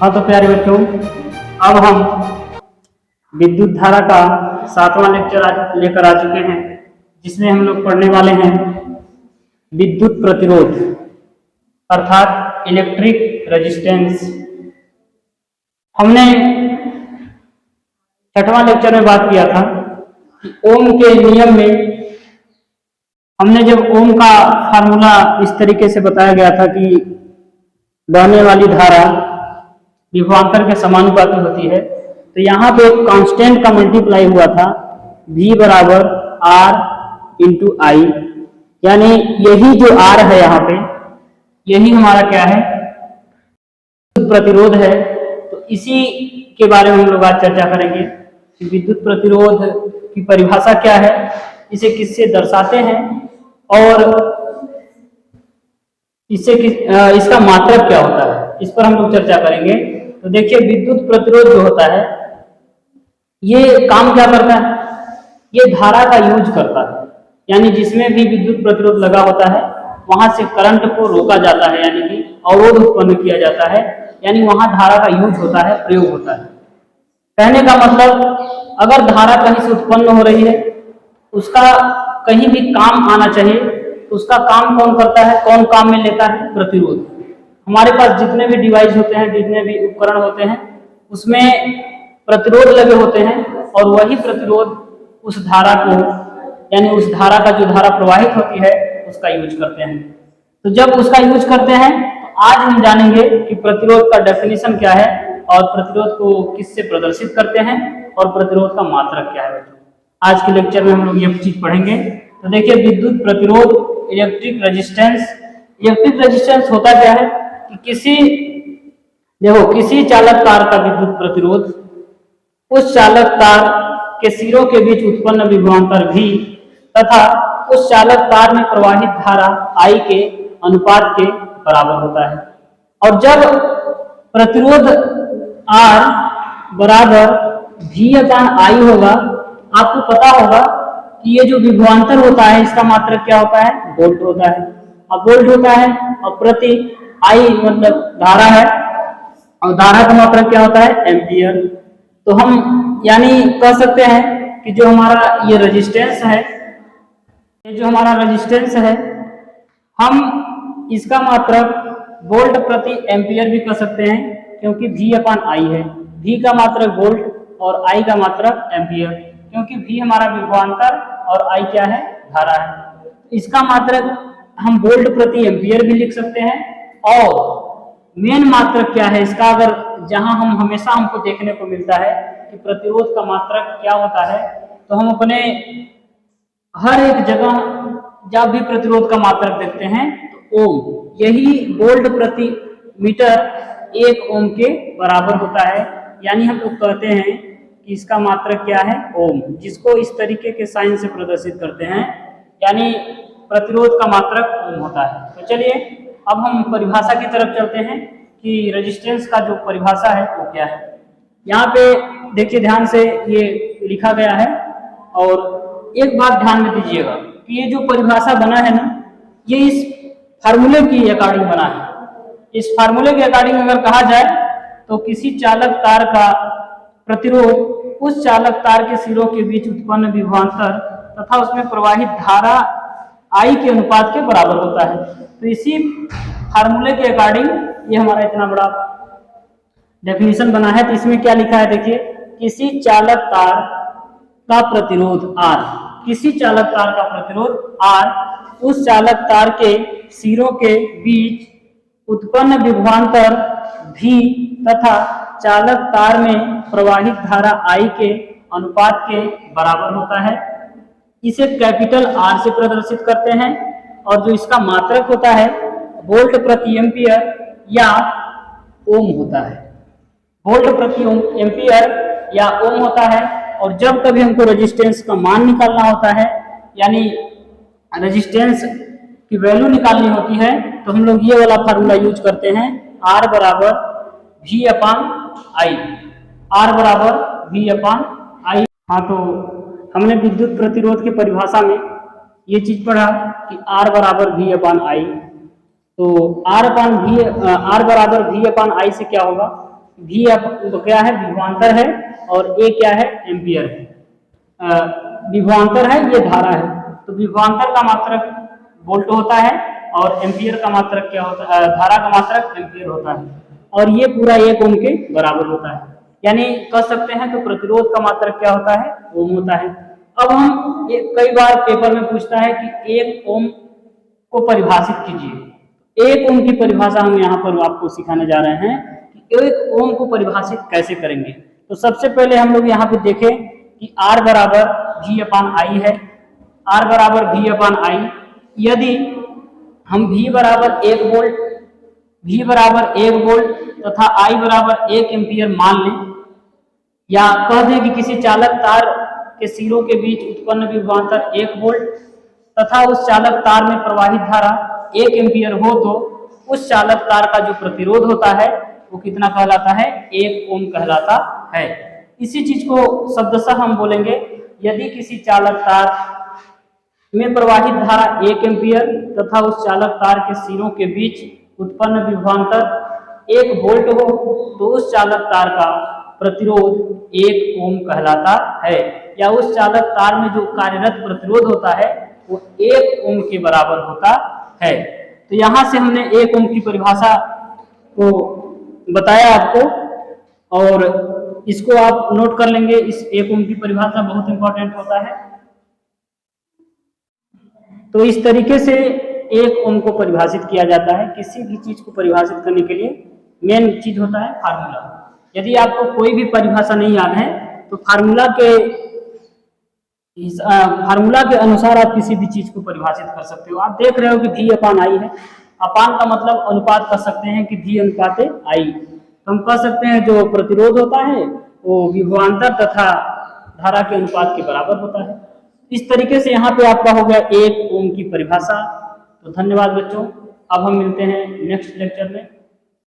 हाँ तो प्यारे बच्चों, अब हम विद्युत धारा का 7वां लेक्चर आज लेकर आ चुके हैं, जिसमें हम लोग पढ़ने वाले हैं विद्युत प्रतिरोध अर्थात इलेक्ट्रिक रेजिस्टेंस। हमने 6वां लेक्चर में बात किया था कि ओम के नियम में हमने जब ओम का फार्मूला इस तरीके से बताया गया था कि बहने वाली धारा विभवांतर के समानुपाती होती है, तो यहाँ पे एक कांस्टेंट का मल्टीप्लाई हुआ था V बराबर R इंटू आई, यानी यही जो R है यहाँ पे यही हमारा क्या है, प्रतिरोध है। तो इसी के बारे में हम लोग आज चर्चा करेंगे कि विद्युत प्रतिरोध की परिभाषा क्या है, इसे किससे दर्शाते हैं और इसका मात्रक क्या होता है, इस पर हम लोग चर्चा करेंगे। तो देखिए, विद्युत प्रतिरोध जो होता है ये काम क्या करता है, ये धारा का यूज करता है, यानी जिसमें भी विद्युत प्रतिरोध लगा होता है वहां से करंट को रोका जाता है, यानी कि अवरोध उत्पन्न किया जाता है, यानी वहां धारा का यूज होता है, प्रयोग होता है। कहने का मतलब, अगर धारा कहीं से उत्पन्न हो रही है, उसका कहीं भी काम आना चाहिए, उसका काम कौन करता है, कौन काम में लेता है, प्रतिरोध। हमारे पास जितने भी डिवाइस होते हैं, जितने भी उपकरण होते हैं, उसमें प्रतिरोध लगे होते हैं और वही प्रतिरोध उस धारा को, यानी उस धारा का जो धारा प्रवाहित होती है उसका यूज करते हैं। तो जब उसका यूज करते हैं तो आज हम जानेंगे कि प्रतिरोध का डेफिनेशन क्या है और प्रतिरोध को किससे प्रदर्शित करते हैं और प्रतिरोध का मात्रक क्या है। आज के लेक्चर में हम लोग ये चीज पढ़ेंगे। तो देखिए, विद्युत प्रतिरोध, इलेक्ट्रिक रेजिस्टेंस। इलेक्ट्रिक रेजिस्टेंस होता क्या है कि किसी चालक तार का विद्युत प्रतिरोध उस चालक तार के सिरों के बीच उत्पन्न विभवांतर V तथा उस चालक तार में प्रवाहित धारा I के अनुपात के बराबर होता है। और जब प्रतिरोध R बराबर V/I होगा, आपको पता होगा कि ये जो विभवांतर होता है इसका मात्रक क्या होता है, वोल्ट होता है। अब वोल्ट होता है और प्रति I मतलब धारा है, और धारा का मात्रक क्या होता है, एम्पियर। तो हम यानी कह सकते हैं कि जो हमारा ये रेजिस्टेंस है, ये जो हमारा रेजिस्टेंस है, हम इसका मात्रक वोल्ट प्रति एम्पियर भी कह सकते हैं, क्योंकि V/I है। V का मात्रक वोल्ट और I का मात्रक एम्पियर, क्योंकि V हमारा विभवांतर और I क्या है, धारा है। इसका मात्रक हम वोल्ट प्रति एम्पियर भी लिख सकते हैं। और मेन मात्रक क्या है इसका, अगर जहां हम हमेशा हमको देखने को मिलता है कि प्रतिरोध का मात्रक क्या होता है, तो हम अपने हर एक जगह जब भी प्रतिरोध का मात्रक देखते हैं तो ओम, यही वोल्ट प्रति मीटर 1 ओम के बराबर होता है। यानी हम लोग कहते हैं कि इसका मात्रक क्या है, ओम, जिसको इस तरीके के साइन से प्रदर्शित करते हैं, यानी प्रतिरोध का मात्रक ओम होता है। तो चलिए अब हम परिभाषा की तरफ चलते हैं कि रेजिस्टेंस का जो परिभाषा है वो क्या है। यहाँ पे देखिए ध्यान से, ये लिखा गया है और एक बात ध्यान में दीजिएगा कि ये जो परिभाषा बना है ना, ये इस फार्मूले की अकॉर्डिंग बना है। इस फार्मूले के अकॉर्डिंग अगर कहा जाए तो किसी चालक तार का प्रतिरोध उस चालक तार के सिरों के बीच उत्पन्न विभवांतर तथा उसमें प्रवाहित धारा I के अनुपात के बराबर होता है। तो इसी फार्मूले के अकॉर्डिंग ये हमारा इतना बड़ा डेफिनेशन बना है। तो इसमें क्या लिखा है, देखिए, किसी चालक तार का प्रतिरोध R, किसी चालक तार का प्रतिरोध R उस चालक तार के सिरों के बीच उत्पन्न विभवांतर V तथा चालक तार में प्रवाहित धारा I के अनुपात के बराबर होता है। इसे कैपिटल R से प्रदर्शित करते हैं और जो इसका मात्रक होता है वोल्ट प्रति एम्पियर या ओम होता है। वोल्ट प्रति एम्पियर या ओम होता है। और जब कभी हमको रेजिस्टेंस का मान निकालना होता है, यानी रेजिस्टेंस की वैल्यू निकालनी होती है, तो हम लोग ये वाला फार्मूला यूज करते हैं, R बराबर V/I, R बराबर V/I। हाँ, तो हमने विद्युत प्रतिरोध की परिभाषा में ये चीज पढ़ा कि R बराबर V/I। तो R बराबर V/I से क्या होगा, V अब क्या है, विभवांतर है, और A क्या है, एम्पियर है। विभवांतर है, ये धारा है, तो विभवांतर का मात्रक वोल्ट होता है और एम्पियर का मात्रक क्या होता है, धारा का मात्रक एम्पियर होता है, और ये पूरा 1 ओम के बराबर होता है। यानी कह सकते हैं तो प्रतिरोध का मात्रक क्या होता है, ओम होता है। अब हम कई बार पेपर में पूछता है कि 1 ओम को परिभाषित कीजिए। 1 ओम की परिभाषा हम यहाँ पर आपको सिखाने जा रहे हैं कि 1 ओम को परिभाषित कैसे करेंगे। तो सबसे पहले हम लोग यहाँ पे देखें कि R बराबर V/I है। R बराबर V/I, यदि हम V बराबर 1 वोल्ट, V बराबर 1 वोल्ट तथा I बराबर 1 एम्पियर मान लें, या कह दें कि किसी चालक तार के सिरों के बीच उत्पन्न विभवांतर 1 वोल्ट तथा उस चालक तार में प्रवाहित धारा 1 एम्पियर हो, तो उस चालक तार का जो प्रतिरोध होता है वो कितना कहलाता है, 1 ओम कहलाता है। इसी चीज को शब्दशः हम बोलेंगे, यदि किसी चालक तार में प्रवाहित धारा 1 एम्पियर तथा उस चालक तार के सिरों के बीच उत्पन्न विभवांतर 1 वोल्ट हो, तो उस चालक तार का प्रतिरोध 1 ओम कहलाता है, या उस चालक तार में जो कार्यरत प्रतिरोध होता है वो 1 ओम के बराबर होता है। तो यहाँ से हमने 1 ओम की परिभाषा को बताया आपको, और इसको आप नोट कर लेंगे। इस 1 ओम की परिभाषा बहुत इंपॉर्टेंट होता है। तो इस तरीके से 1 ओम को परिभाषित किया जाता है। किसी भी चीज को परिभाषित करने के लिए मेन चीज होता है फार्मूला। यदि आपको कोई भी परिभाषा नहीं याद है तो फार्मूला के अनुसार आप किसी भी चीज को परिभाषित कर सकते हो। आप देख रहे हो कि V/I है, अपान का मतलब अनुपात कर सकते हैं कि V अनुपात I। तो हम कह सकते हैं जो प्रतिरोध होता है वो विभवांतर तथा धारा के अनुपात के बराबर होता है। इस तरीके से यहाँ पे आपका हो गया 1 ओम की परिभाषा। तो धन्यवाद बच्चों, अब हम मिलते हैं नेक्स्ट लेक्चर में।